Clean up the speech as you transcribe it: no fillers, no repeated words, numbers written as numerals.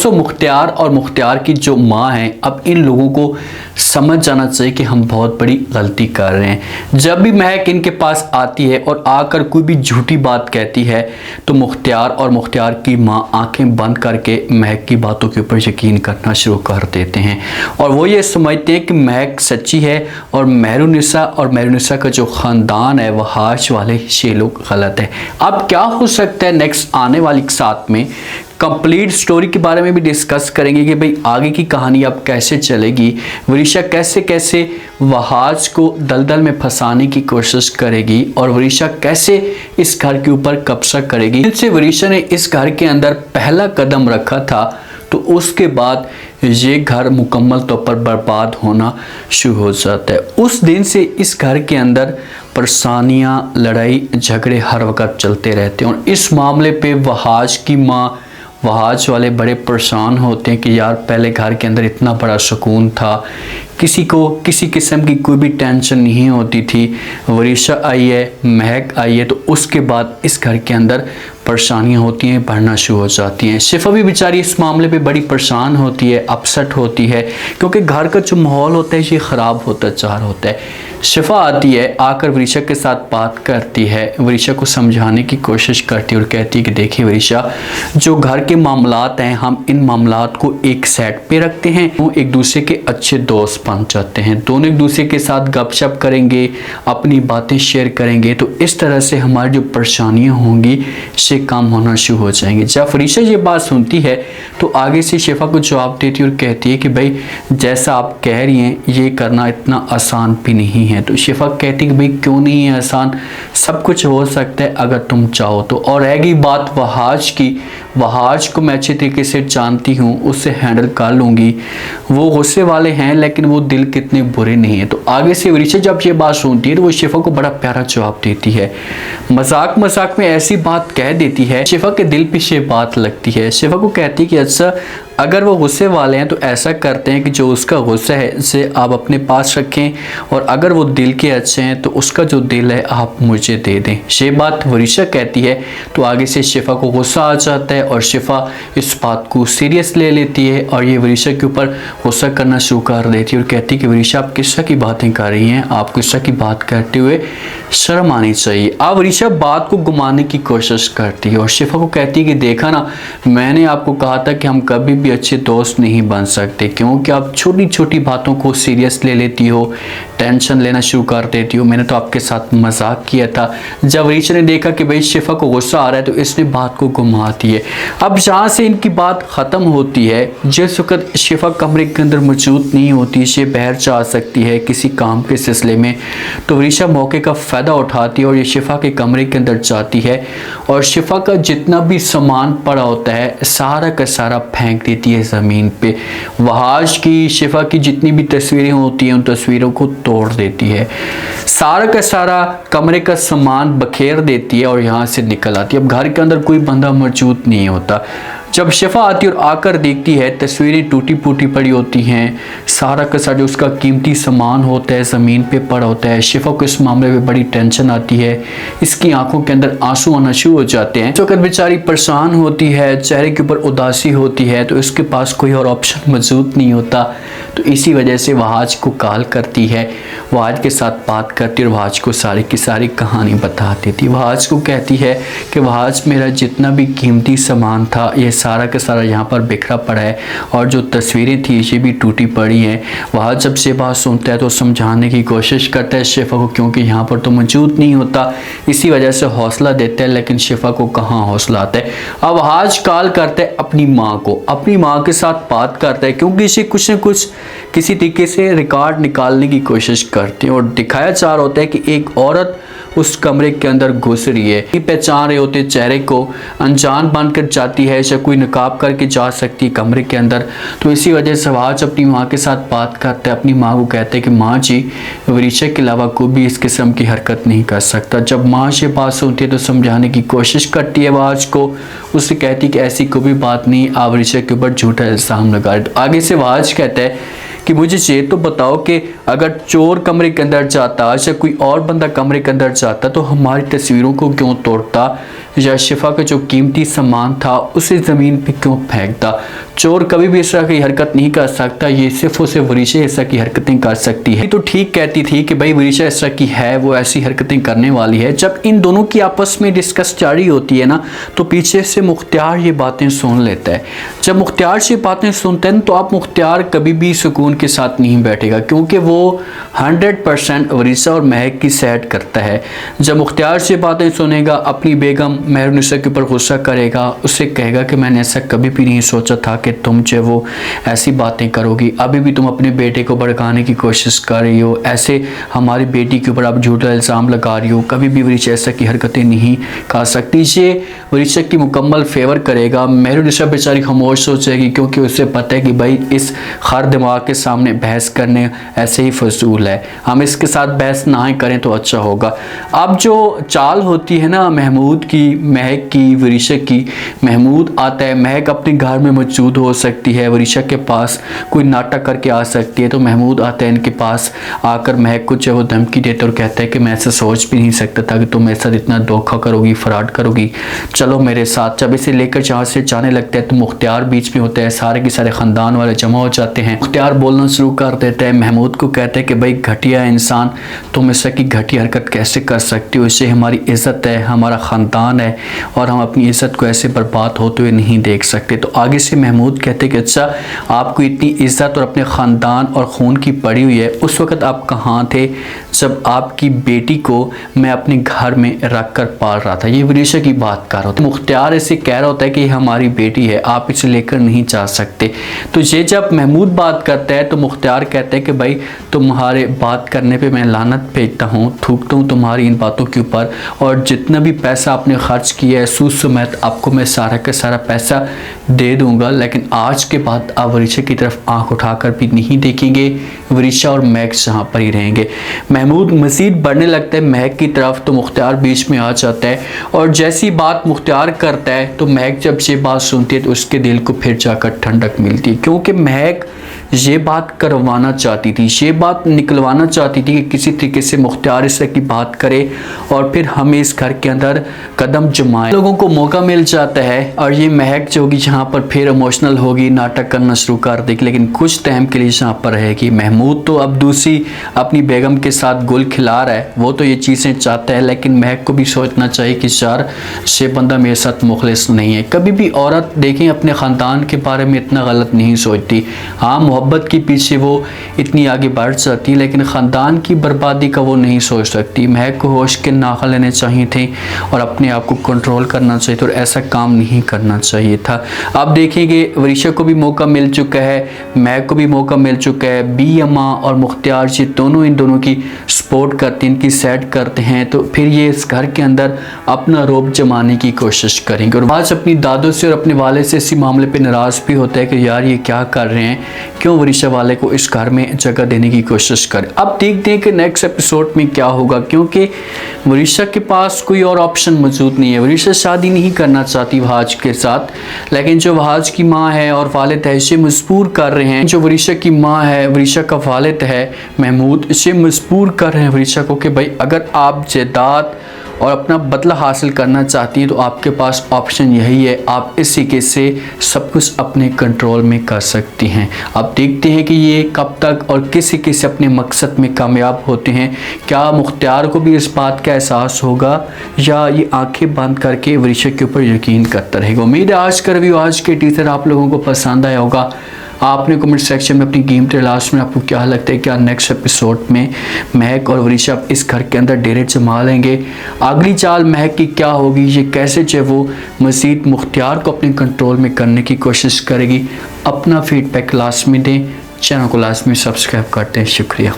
तो मुख्तियार और मुख्तियार की जो माँ है, अब इन लोगों को समझ जाना चाहिए कि हम बहुत बड़ी गलती कर रहे हैं। जब भी महक इनके पास आती है और आकर कोई भी झूठी बात कहती है तो मुख्तियार और मुख्तियार की माँ आंखें बंद करके महक की बातों के ऊपर यकीन करना शुरू कर देते हैं और वो ये समझते हैं कि महक सच्ची है और मेहरुनिसा का जो ख़ानदान है वह हाश वाले ये लोग गलत है। अब क्या हो सकता है नेक्स्ट आने वाली साथ में कंप्लीट स्टोरी के बारे में भी डिस्कस करेंगे कि भाई आगे की कहानी अब कैसे चलेगी, वरीशा कैसे कैसे वहाज को दलदल में फंसाने की कोशिश करेगी और वरीशा कैसे इस घर के ऊपर कब्जा करेगी। जिनसे वरीशा ने इस घर के अंदर पहला कदम रखा था तो उसके बाद ये घर मुकम्मल तौर पर बर्बाद होना शुरू हो जाता है। उस दिन से इस घर के अंदर परेशानियाँ, लड़ाई झगड़े हर वक्त चलते रहते हैं और इस मामले पे वहाज की माँ, वहाज वाले बड़े परेशान होते हैं कि यार पहले घर के अंदर इतना बड़ा सुकून था, किसी को किसी किस्म की कोई भी टेंशन नहीं होती थी। वरीशा आई है, महक आई है तो उसके बाद इस घर के अंदर परेशानियां होती हैं, बढ़ना शुरू हो जाती हैं। शिफा भी बेचारी इस मामले पे बड़ी परेशान होती है, अपसेट होती है क्योंकि घर का जो माहौल होता है ये ख़राब होता जा रहा होता है। शिफा आती है, आकर वरीशा के साथ बात करती है, वरीशा को समझाने की कोशिश करती है और कहती है कि देखिए वरीशा, जो घर के मामलात हैं हम इन मामलात को एक सेट पे रखते हैं, वो एक दूसरे के अच्छे दोस्त बन जाते हैं, दोनों एक दूसरे के साथ गपशप करेंगे, अपनी बातें शेयर करेंगे तो इस तरह से हमारी जो परेशानियां होंगी से काम होना शुरू हो जाएंगे। जब वरीशा ये बात सुनती है तो आगे से शिफा को जवाब देती है और कहती है कि भाई जैसा आप कह रही हैं ये करना इतना आसान भी नहीं है। तो शिफा कहती है कि भाई क्यों नहीं है आसान, सब कुछ हो सकता है अगर तुम चाहो तो। और रह गई बात वहाज की, वहाज को मैं अच्छे तरीके से जानती हूँ, उससे हैंडल कर लूँगी, वो गुस्से वाले हैं लेकिन वो दिल कितने बुरे नहीं है। तो आगे से वरीशा जब ये बात सुनती है तो वो शिफा को बड़ा प्यारा जवाब देती है, मजाक मजाक में ऐसी बात कह देती है, शिफा के दिल पे ये बात लगती है। शिफा को कहती है कि अच्छा अगर वो गुस्से वाले हैं तो ऐसा करते हैं कि जो उसका गुस्सा है उसे आप अपने पास रखें और अगर वो दिल के अच्छे हैं तो उसका जो दिल है आप मुझे दे दें। ये बात वरीशा कहती है तो आगे से शिफा को गुस्सा आ जाता है और शिफा इस बात को सीरियस ले लेती है और ये वरीशा के ऊपर गुस्सा करना शुरू कर देती है और कहती है कि वरीशा आप किस तरह की बातें कर रही हैं, आप किस तरह की बात करते हुए शर्म आनी चाहिए। अब वरीशा बात को घुमाने की कोशिश करती है और शिफा को कहती है कि देखा ना, मैंने आपको कहा था कि हम कभी भी अच्छे दोस्त नहीं बन सकते क्योंकि आप छोटी छोटी बातों को सीरियस ले लेती हो, टेंशन लेना शुरू कर देती हो। मैंने तो आपके साथ मजाक किया था। जब वरीशा ने देखा कि भाई शिफा को गुस्सा आ रहा है तो इसने बात को घुमा दी है। अब जहाँ से इनकी बात ख़त्म होती है, जिस वक्त शिफा कमरे के अंदर मौजूद नहीं होती, ये बाहर जा सकती है किसी काम के सिलसिले में, तो वरीशा मौके का फ़ायदा उठाती है और ये शिफा के कमरे के अंदर जाती है और शिफा का जितना भी सामान पड़ा होता है सारा का सारा फेंक देती है ज़मीन पे। वहाज की, शिफा की जितनी भी तस्वीरें होती हैं उन तस्वीरों को तोड़ देती है, सारा का सारा कमरे का सामान बखेर देती है और यहाँ से निकल आती है। अब घर के अंदर कोई बंदा मौजूद नहीं होता। जब शिफा आती है और आकर देखती है तस्वीरें टूटी फूटी पड़ी होती हैं, सारा का सारा जो उसका कीमती सामान होता है ज़मीन पे पड़ा होता है। शिफा को इस मामले में बड़ी टेंशन आती है, इसकी आंखों के अंदर आंसू आना शुरू हो जाते हैं। जो अगर बेचारी परेशान होती है, चेहरे के ऊपर उदासी होती है तो इसके पास कोई और ऑप्शन मौजूद नहीं होता। तो इसी वजह से वहाज को कॉल करती है, वहाज के साथ बात करती है और वहाज को सारी की सारी कहानी बता देती है। वहाज को कहती है कि वहाज मेरा जितना भी कीमती सामान था ये सारा का सारा यहाँ पर बिखरा पड़ा है और जो तस्वीरें थी ये भी टूटी पड़ी हैं। वहाज जब से बात सुनता है तो समझाने की कोशिश करता है शिफा को, क्योंकि यहाँ पर तो मौजूद नहीं होता, इसी वजह से हौसला देता है, लेकिन शिफा को कहाँ हौसला आता है। अब वहाज कॉल करता है अपनी माँ को, अपनी माँ के साथ बात करता है क्योंकि इसे कुछ न कुछ किसी तरीके से रिकॉर्ड निकालने की कोशिश करते हैं और दिखाया जा रहा होता है कि एक औरत उस कमरे के अंदर घुस रही है। पहचान रहे होते चेहरे को, अनजान बनकर जाती है या कोई नकाब करके जा सकती है कमरे के अंदर। तो इसी वजह से वहाज अपनी माँ के साथ बात करता है, अपनी माँ को कहते हैं कि माँ जी वरीशा के अलावा कोई भी इस किस्म की हरकत नहीं कर सकता। जब माँ से बात सुनती है तो समझाने की कोशिश करती है वहाज को, उससे कहती है कि ऐसी कोई भी बात नहीं, आप वरीशा के ऊपर झूठा इल्ज़ाम लगा रहे। तो आगे से वहाज कहता है कि मुझे ये तो बताओ कि अगर चोर कमरे के अंदर जाता या कोई और बंदा कमरे के अंदर जाता तो हमारी तस्वीरों को क्यों तोड़ता, या शिफा का जो कीमती सामान था उसे ज़मीन पे क्यों फेंकता। चोर कभी भी इस तरह की हरकत नहीं कर सकता, ये सिर्फ और सिर्फ वरीशा इस तरह की हरकतें कर सकती है। तो ठीक कहती थी कि भाई वरीशा इस तरह की है, वो ऐसी हरकतें करने वाली है। जब इन दोनों की आपस में डिस्कस जारी होती है ना, तो पीछे से मुख्तियार ये बातें सुन लेता है। जब मुख्तियार से बातें सुनते हैं तो आप मुख्तियार कभी भी सुकून के साथ नहीं बैठेगा, क्योंकि वो 100% वरीशा और महक की साइड करता है। जब मुख्तियार से बातें सुनेगा, अपनी बेगम मेहरुनिसा के ऊपर गुस्सा करेगा, उससे कहेगा कि मैंने ऐसा कभी भी नहीं सोचा था कि तुम जो वो ऐसी बातें करोगी, अभी भी तुम अपने बेटे को भड़काने की कोशिश कर रही हो, ऐसे हमारी बेटी के ऊपर आप झूठा इल्ज़ाम लगा रही हो, कभी भी वरीशा ऐसा की हरकतें नहीं कर सकती। ये वरीशा की मुकम्मल फेवर करेगा। मेहरुनिसा बेचारी खामोश सोचेगी, क्योंकि उसे पता है कि भाई इस खर दिमाग के सामने बहस करने ऐसे ही फजूल है, हम इसके साथ बहस ना ही करें तो अच्छा होगा। अब जो चाल होती है ना महमूद की, महक की, वरीशा की, महमूद आता है, महक अपने घर में मौजूद हो सकती है, वरीशा के पास कोई नाटक करके आ सकती है, तो महमूद आता है इनके पास, आकर महक को जो वो धमकी देता है और कहता है कि मैं ऐसा सोच भी नहीं सकता था कि तुम मेरे साथ इतना धोखा करोगी, फ्रॉड करोगी, चलो मेरे साथ। जब इसे लेकर जहाँ से जाने लगता है तो मुख्तियार बीच में होता है, सारे के सारे ख़ानदान वाले जमा हो जाते हैं। मुख्तियार बोलना शुरू कर देता है, महमूद को कहता है कि भाई घटिया इंसान, तुम ऐसा की घटिया हरकत कैसे कर सकते हो, इससे हमारी इज़्ज़त है, हमारा ख़ानदान है और हम अपनी इज़्ज़त को ऐसे बर्बाद होते हुए नहीं देख सकते। तो आगे से महमूद कहते हैं कि अच्छा आपको इतनी इज़्ज़त और अपने ख़ानदान और खून की पड़ी हुई है, उस वक़्त आप कहाँ थे जब आपकी बेटी को मैं अपने घर में रख कर पाल रहा था। ये वरीशा की बात कर रहा होता है। मुख्तियार इसे कह रहा होता है कि हमारी बेटी है, आप इसे लेकर नहीं जा सकते। तो ये जब महमूद बात करता है तो मुख्तियार कहते हैं कि भाई तुम्हारे बात करने पे मैं लानत भेजता हूँ, थूकता हूँ तुम्हारी इन बातों के ऊपर, और जितना भी पैसा आपने खर्च किया है सूद समेत आपको मैं सारा का सारा पैसा दे दूंगा, लेकिन आज के बाद आप वरीशा की तरफ आंख उठाकर भी नहीं देखेंगे, वरीशा और महक जहाँ पर ही रहेंगे। महमूद मज़ीद बढ़ने लगता है महक की तरफ, तो मुख्तियार बीच में आ जाता है और जैसी बात मुख्तियार करता है तो महक जब ये बात सुनती है तो उसके दिल को फिर जाकर ठंडक मिलती है, क्योंकि महक ये बात करवाना चाहती थी, ये बात निकलवाना चाहती थी कि किसी तरीके से मुख्तियार इस की बात करे और फिर हमें इस घर के अंदर कदम जमाए। लोगों को मौका मिल जाता है और ये महक जो होगी जहाँ पर फिर इमोशनल होगी, नाटक करना शुरू कर देगी, लेकिन कुछ टाइम के लिए जहाँ पर रहेगी। महमूद तो अब दूसरी अपनी बेगम के साथ गुल खिला रहा है, वो तो ये चीज़ें चाहता है, लेकिन महक को भी सोचना चाहिए कि यार ये बंदा मेरे साथ मुखलिस नहीं है। कभी भी औरत देखें अपने ख़ानदान के बारे में इतना गलत नहीं सोचती। हाँ, मोहब्बत के पीछे वो इतनी आगे बढ़ जाती, लेकिन ख़ानदान की बर्बादी का वो नहीं सोच सकती। महक को होश के नाखा लेने चाहिए थे और अपने आप को कंट्रोल करना चाहिए था और ऐसा काम नहीं करना चाहिए था। अब देखेंगे वरीशा को भी मौका मिल चुका है, महक को भी मौका मिल चुका है। बी अम्मा और मुख्तियार जी दोनों इन दोनों की सपोर्ट करते हैं, इनकी सेट करते हैं, तो फिर ये इस घर के अंदर अपना रोब जमाने की कोशिश करेंगे। और आज अपनी दादों से और अपने वाले से इसी मामले पे नाराज़ भी होता है कि यार ये क्या कर रहे हैं, क्यों वरीशा वाले को इस घर में जगह देने की कोशिश करें। अब देखते हैं कि नेक्स्ट एपिसोड में क्या होगा, क्योंकि वरीशा के पास कोई और ऑप्शन मौजूद नहीं है। वरीशा शादी नहीं करना चाहती वहाज के साथ, लेकिन जो वहाज की माँ है और वालिद है इसे मजबूर कर रहे हैं। जो वरीशा की माँ है, वरीशा का वालिद है महमूद, इसे मजबूर कर रहे हैं वरीशा को कि भाई अगर आप जायदाद और अपना बदला हासिल करना चाहती हैं तो आपके पास ऑप्शन यही है, आप इस तरीके से सब कुछ अपने कंट्रोल में कर सकती हैं। अब देखते हैं कि ये कब तक और किस तरीके से अपने मकसद में कामयाब होते हैं। क्या मुख्तियार को भी इस बात का एहसास होगा या ये आंखें बंद करके वरीशा के ऊपर यकीन करता रहेगा। उम्मीद है आज का रिव्यू, आज के टीजर आप लोगों को पसंद आया होगा। आपने कमेंट सेक्शन में अपनी कीमती लास्ट में आपको क्या लगता है, क्या नेक्स्ट एपिसोड में महक और वरीशा इस घर के अंदर डेरे जमा लेंगे, अगली चाल महक की क्या होगी, ये कैसे जो वो मज़ीद मुख्तियार को अपने कंट्रोल में करने की कोशिश करेगी। अपना फीडबैक लास्ट में दें, चैनल को लास्ट में सब्सक्राइब करते हैं। शुक्रिया।